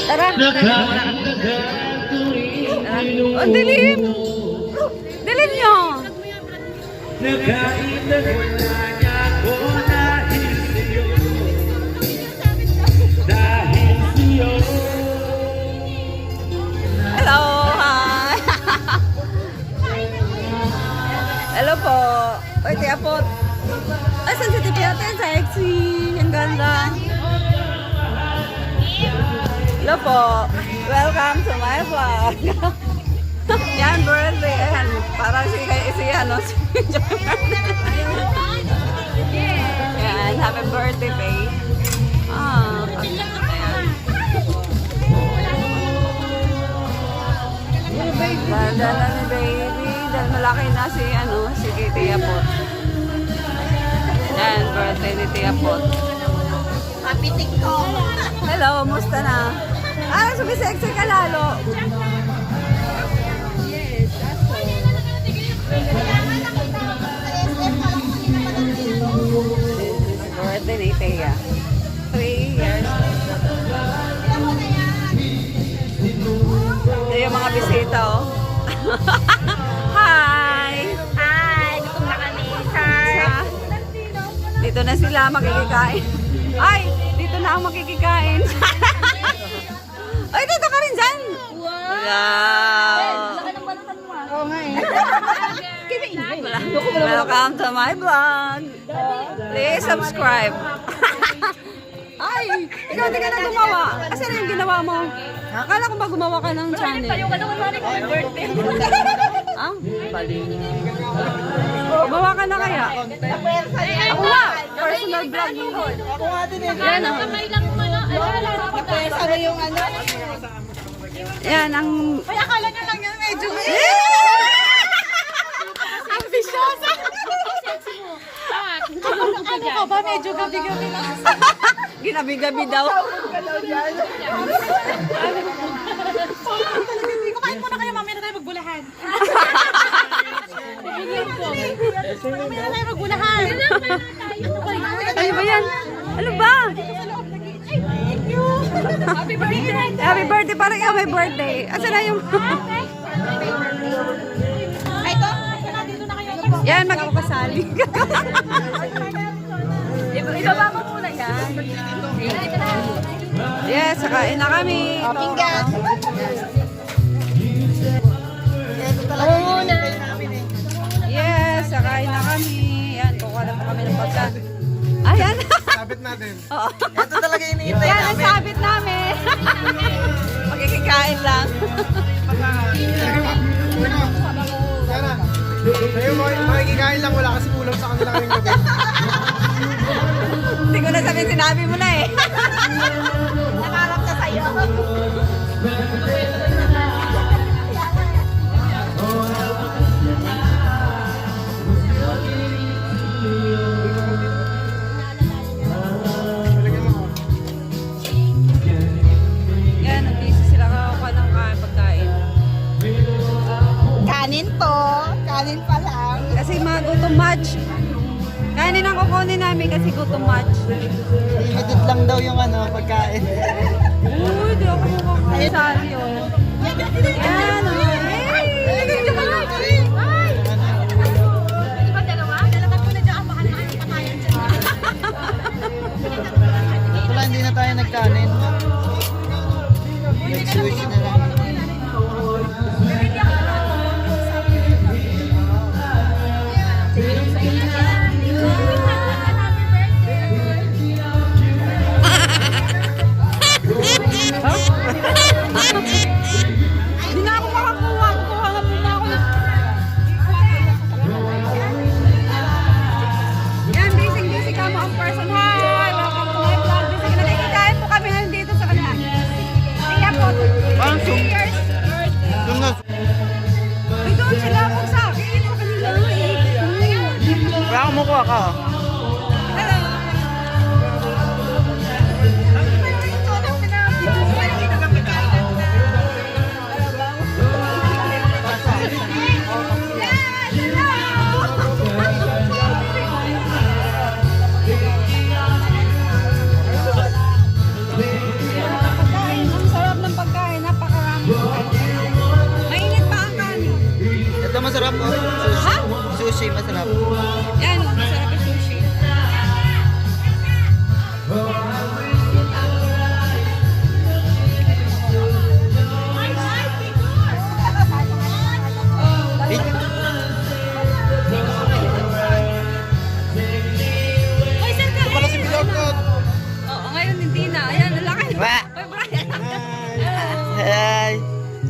Tara. Oh, dilim. Dilim nyo. Hello, hi. Hello po. Oy, tiapot. Ay, sensitive natin. Sexy. Ang ganda. Hello po. Welcome to my vlog. Yan, birthday. Ayan, parang si ano, si Yan, happy birthday, babe. Ah, ayan. Dala ni baby. Dahil malaki na si, ano, si Tia Pot. Yan, birthday ni Tia Pot. Happy TikTok! Hello, musta na? Ah, sumisexy ka lalo. Birthday ni Tia. 3 years. Ito yung mga bisita, oh. Hi! Hi! Gutom na kami, sir! Dito na sila makikikain. Ay! Dito na ako makikikain. Ay, dito ka rin dyan! Wow! Oo nga eh. Welcome to my vlog. Please subscribe. Ay! Ikaw hindi ka na gumawa. Kasi na yung ginawa mo. Akala ko ba gumawa ka ng channel? Tayo ka naman ko yung birthday. Ah? Bali. Gumawa ka na kaya? Ako nga! Personal vlog mo. Ako nga din eh. Yan ang kamay lang mo na. Napwersa na yung ano. Yan ang... Ay, akala nyo lang yun medyo. Ambisyosa! Ano ka ba? Medyo gabi-gabi lang. Ginabi-gabi daw. Kumain muna kayo, mamaya na tayo magbulahan. Mamaya na tayo magbulahan. Ano ba yan? Ano ba? Happy birthday! Happy birthday! Parang ikaw may birthday. Asa na yung... Ay, ito. Dito na kayo. Yan, magkakasali. Ibaba mo muna yan. Yes, sakain na kami. Ingat. Oo na. Yes, sakain na kami. Yan, kukuha na po kami ng pagkain. Ayan. Sabit natin. Oo. Ito talaga iniintay Yan, namin. nasabit namin. Magkikikain lang. Sana. Ngayon, makikikain lang. Wala kasi ulam sa kanila ngayong gabi. Hindi ko na sabihin, sinabi mo na eh. Nakarap na sa'yo. Yan, nag-busy sila kakakuha ng pagkain. Kanin po. Kanin pa lang. Kasi mga gutom match. Kainin ang kukunin namin kasi gutom match. Limited lang daw yung ano, pagkain. Uy, di ako makakasali oh. Yan oh. Wala, hindi na tayo nagkanin. Nag-switch na lang. Hindi na ako makakuha. Kuha nga muna ako. Yan, busy ka mo ang person. Hi! Welcome to my vlog. Busy ka na. Nakikikain po kami nandito sa kanila. Kaya po. Parang Masarap po. Sushi. Sushi, masarap. Yan, masarap yung sushi. Ito pala si Bilogkot. Oo, ngayon hindi na. Ayan, ang laki. Wa. Oy, Brian. Hi.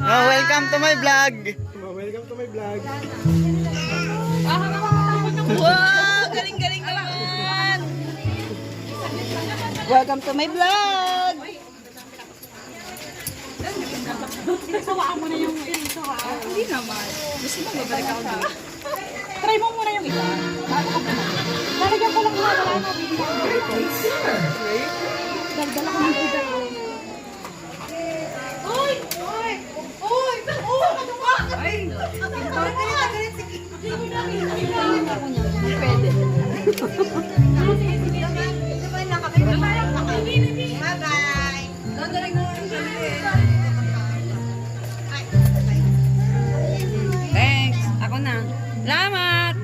Oh, welcome to my vlog. Welcome to my vlog. Wow, galing-galing naman. Welcome to my vlog! Hindi naman. Gusto mo babalik ako doon? Try mo muna yung isa. Lalagyan ko lang na wala na. Dagdala ko ng bigat. Uy! Uy! Uy! Ano ba? Ay, Pwede. thanks. Ako na. Salamat.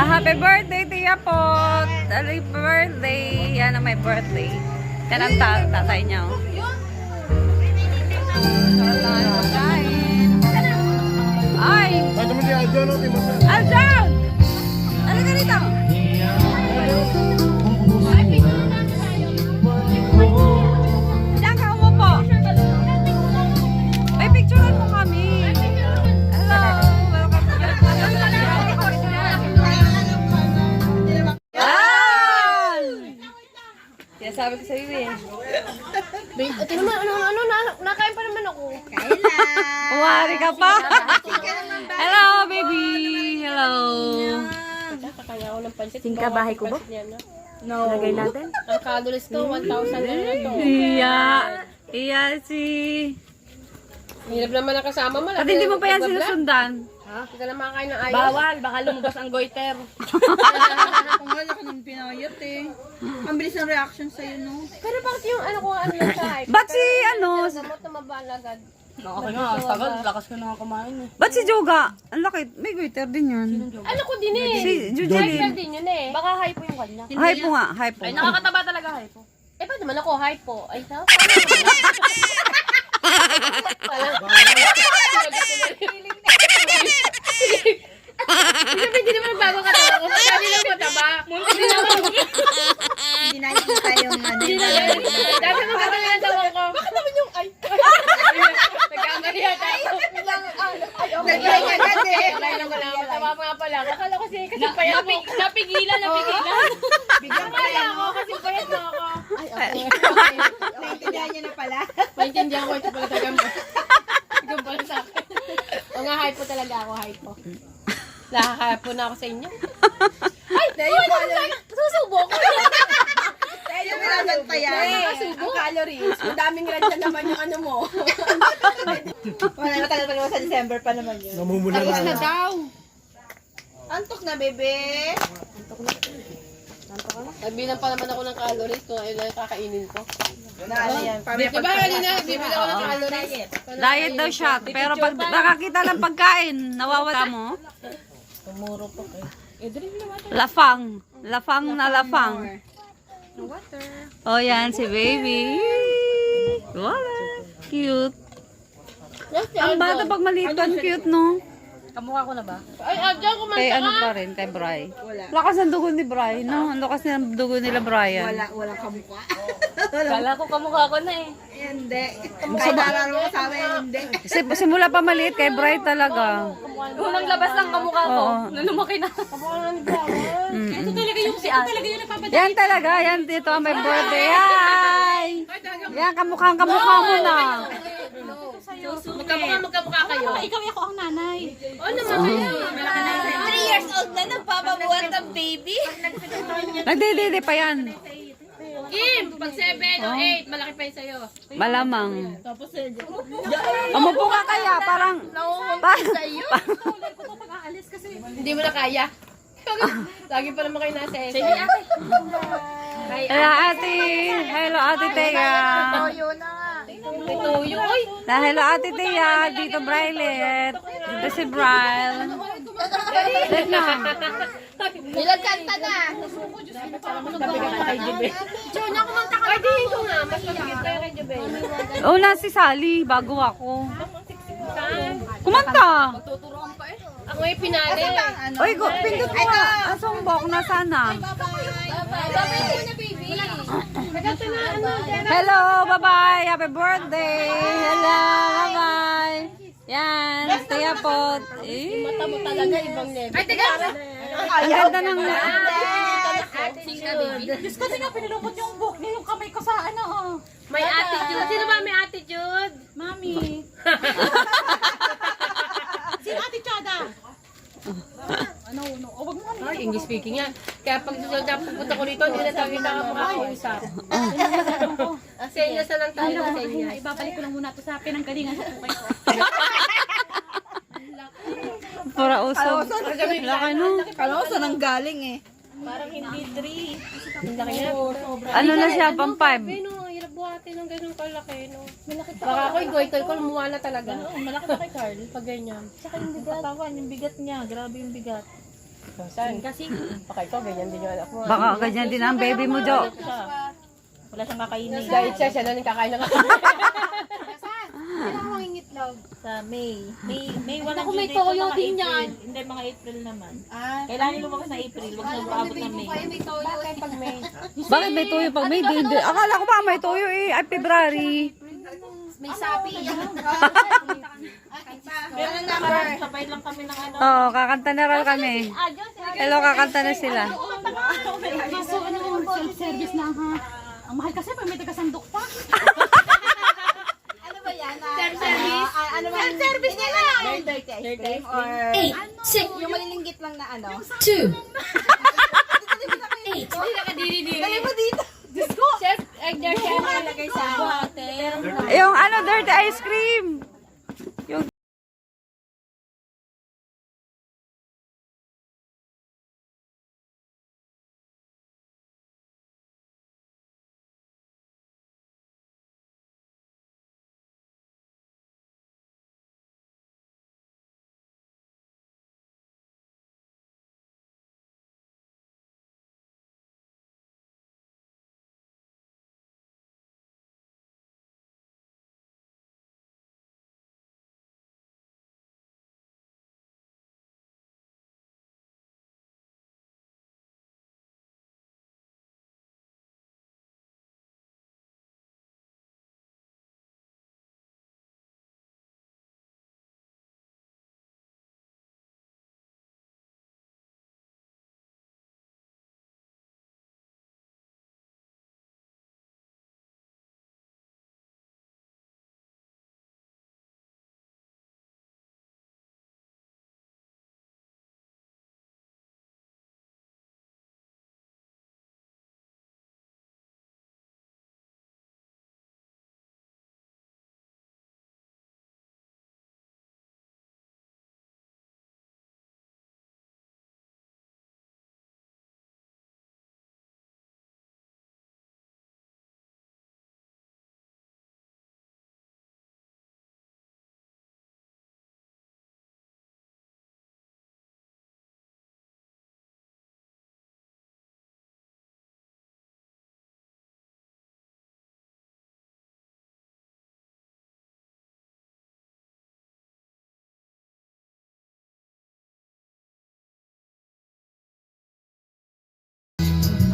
Happy birthday, Tia Pot. Happy birthday. Yan ang may birthday. Yan ang tatay niya. Oh. Ay! Ito mo si Aljo, no? Aljan! Ano ka rito? Diyan ka umupo. May picturean mo kami. Hello! Welcome to my Yan! Kaya sabi ko sa'yo eh. Tingnan mo, nakain pa naman ako. Umari ka pa. Hello, baby. Hello. Kaya ako ng pansit. Singka bahay ko ba? No. Lagay natin. Ang calories ko, 1,000 na to. Iya. Iya si... Hirap naman ang kasama mo. At hindi mo pa yan sinusundan. Hindi ka lang makakain ng ayos. Bawal, baka lumabas ang goiter. Kung wala ka nang pinayat eh. Ang bilis ng reaction sa'yo, no? Pero bakit yung ano ko, ano yung type? Ba't si ano? Gamot na mabalagad. Okay nga, tagal, lakas ko na kumain eh. Ba't si Joga? Ang laki. May goiter din yun. Ano ko din eh. Si Hyper Jujulin. din yun eh. Baka hypo yung kanya. Hypo nga. Hypo. Ay, nakakataba talaga hypo. Eh, ba't naman ako hypo? Ay, sa? Hindi naman bago ka taba. Sabi lang mo taba. Hindi naman. Hindi nakikita yung ano. Dati mo ba yung tawa ko? Bakit naman yung ay? Nagkamali yata ako. Nag-try ka agad eh. Tawa mo nga pala. Akala ko kasi payat mo. Napigilan. Bigyan pala ako kasi payat mo ako. Naintindihan niya na pala. Maintindihan ko ito pala tagang ikaw pala sa akin. O nga, hypo talaga ako, hypo. Nakakapo na ako sa inyo. Ay! Susubo ko! Dahil yung minabantayan. Ang calories. Madaming red na naman yung ano mo. Wala, matagal pa naman sa December pa naman yun. Namumula na. daw. Antok na, bebe. Nagbilang pa naman ako ng calories kung ano yung kakainin ko. Na ano yan? Diba kanina, bibili ako ng calories. Diet daw siya. Pero pag nakakita ng pagkain, nawawala mo. Tumuro po kayo. Lafang. Lafang na lafang. Oh, yan si baby. Wala. Cute. Ang bata pag maliit pa, cute, no? Kamukha ko na ba? Ay, Abjan, kumanta Kay ka. ano pa rin, kay Bri. Lakas ng dugo ni Bri, no? Ang lakas ng dugo nila Brian. Walang kamukha. Kala ko kamukha ko na eh. Hindi. Kahit nararo ko sa amin, hindi. Simula pa maliit, kay Bri talaga. Unang labas ng kamukha ko. Oo. Nung lumaki na. Kamukha na ni Brian. Ito talaga yung si Ate. Talaga yung nagpapadala. Yan talaga, yan dito ang may birthday. Hi! Yan, kamukha mo na. Magkamukha kayo. Ikaw ako ang nanay. Oo naman kayo. 3 years old na nagpapabuhat ng baby. Nagdididi pa yan. Kim, pag 7 o 8, malaki pa yun sa'yo. Malamang. Umupo ka kaya, parang... Hindi mo na kaya. Lagi pa naman kayo nasa SM. Hello, ate. Hello, ate Tega. Ito yung, uy! Hello Ate Tia, dito Brylet. Dito si Bryle. Let na. Ilang kanta na. Ay, di ko nga. Mas mabigit kayo kay Jubel. Una si Sally, bago ako. Saan? Kumanta! Ako may pinali. Uy, pindot mo nga. Asong bok na sana. Hello, bye-bye. Happy birthday. Hello, bye-bye. Yan, stay po. Mata mo talaga ibang level. Ay, teka! Ang ganda ng... Diyos kasi nga pinilupot yung book niya, yung kamay ko sa ano. May attitude. Sino ba may attitude? Mami. Sino Ate Chada? Ay, English speaking yan. Kaya pag pupunta ko rito, hindi na tayo kita ka makakausap. Sa inyo sa lang tayo sa inyo. Ibabalik ko lang muna ito sa pinanggalingan sa tukay ko. Para usog. Laki no. Kala ko saan ang galing eh. Parang hindi 3. Ang laki na. Ano na siya, pang 5. Ay, no, hirap buhatin ng ganun kalaki, no. Baka ako yung goiter ko, lumuha na talaga. Malaki na kay Carl. Pag ganyan. Tsaka yung bigat. Katawan, yung bigat niya. Grabe yung bigat. Saan? Kasi, baka ikaw, ganyan din yung anak mo. Baka ganyan din ang baby mo, Jo. Wala siyang kakainin. Dahil siya na rin kakain ng Kailangan mangingitlog. Sa May. May wala Ako, may toyo din yan. Hindi, mga April naman. Kailangan lumabas na April. Huwag na paabot na May. Bakit pag may... Bakit may tuyo pag may hindi? Akala ko ba may tuyo eh. Ay, February. May sapi. Pero ang number. Sabay lang kami ng ano. Oo, kakanta na raw kami. Hello, kakanta na sila. Kaso ano, self-service na ha. Ang mahal kasi pag may taga-sandok pa. Ano ba yan? Self-service? Ano ba? Self-service nila! Dirty ice cream or... 8, 6. Yung malilinggit lang na ano. 2. 8. Hindi nakadiri-diri. Dali mo dito. Diyos ko! Chef, egg siya nakalagay sa buhate. Yung ano, dirty ice cream. Yung...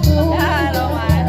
Hello, man.